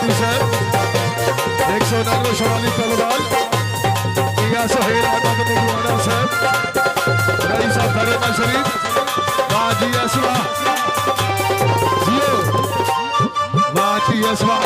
मदनी साहब 199 शवाली तलवाल मियां सोहेल अहमद मुगवाना साहब रईस साहब फरेमा शरीफ वाजी असवा जियो वाजी असवा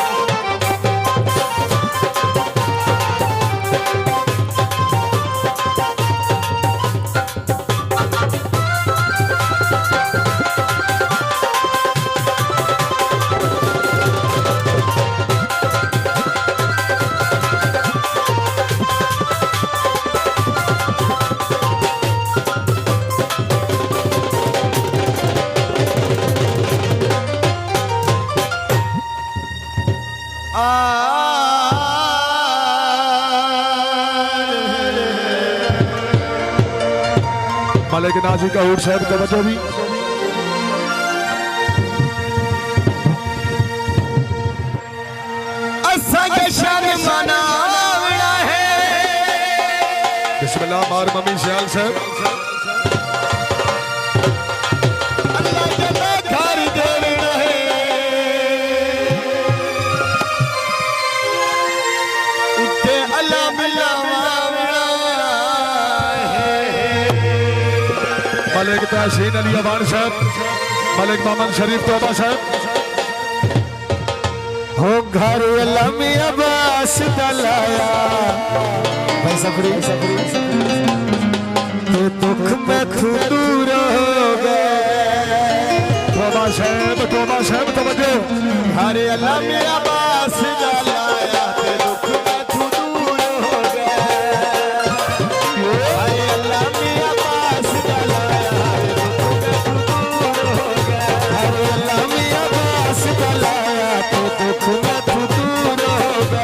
मलिक नाजी का ऊट साहब तवज्जो भी बिस्मिल्लाह मार मम्मी श्याल साहब मलिक तहसीन अली अवान साहब मलिक मोहम्मद शरीफ तोबा साहब हो घर लमी अब्बास दलाया भाई सफरी तो दुख में दूर हो गए तोबा साहब तवज्जो घर लमी अब्बास दलाया तो दुख में दूर हो गए घर लमी अब्बास दलाया तो दुख में दूर हो गए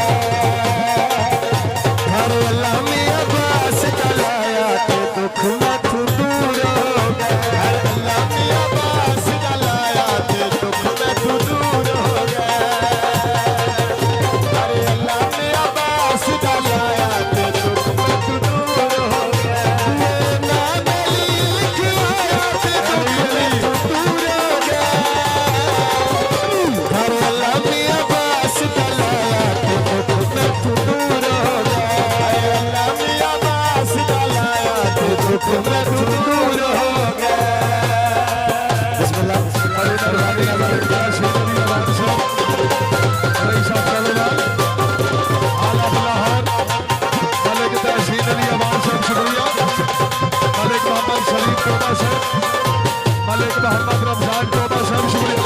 घर लमी अब्बास दलाया तो दुख में दूर हो गए घर लमी अब्बास दलाया तो दुख में दूर हो गए घर लमी अब्बास दलाया तो दुख में दूर हो गए ना लिख आया तो दुख में दूर हो गए घर लमी अब्बास दलाया तो दुख में दूर हो गए लमी अब्बास दलाया तो दुख में दूर हो गए बिस्मिल्लाह मलिक तहसीन अली अवान साहब रईस साहब तलवाल आला बलाहर मलिक तहसीन अली अवान साहब शुक्रिया मलिक मोहम्मद शरीफ तोबा साहब मलिक मोहम्मद रमजान तोबा साहब शुक्रिया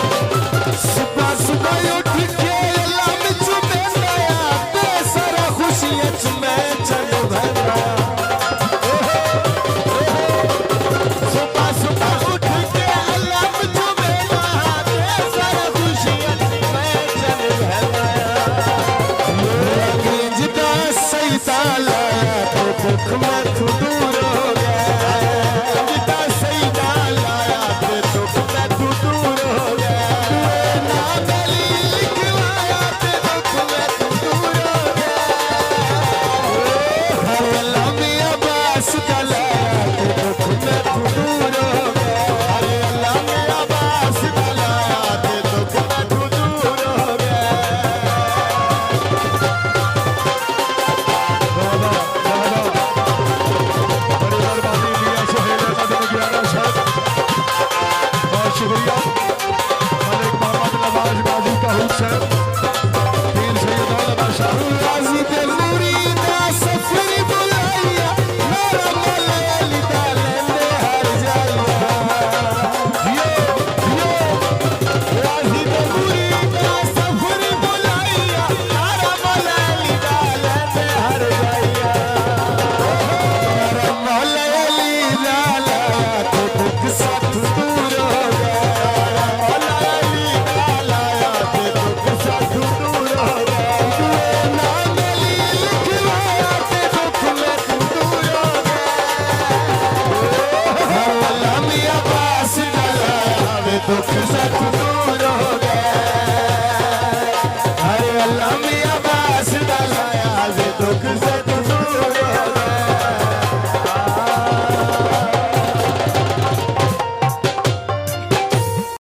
सुबह सुबह उठ के लम चुमे नया बेसरा खुशियां चुमे चलो भरा सुबह सुबह उठ के लम चुमे नया बेसरा खुशियां चुमे चलो भरा अंग्रेज का सैता लाया तो दुख में दूर हो गया अंग्रेज का सैता लाया तो दुख में दूर हो गया शुक्रिया मलिक मोहम्मद नवाज गाजी का हुट साहब पीर सैयद औलमा शाह गाजी दे मुरीदा सफर बुलाया मेरा मलयाली दालेंदे हर जाया गाजी दे मुरीदा सफर बुलाया मेरा मलयाली दालेंदे हर जाया मेरा मलयाली दालाया तो दुख साथ दूर हो गया मलयाली दालाया तो दुख साथ दूर हो गया नागली लिखवाया तो दुख में दूर हो गया लमी अब्बास दलाया वे दुख साथ दूर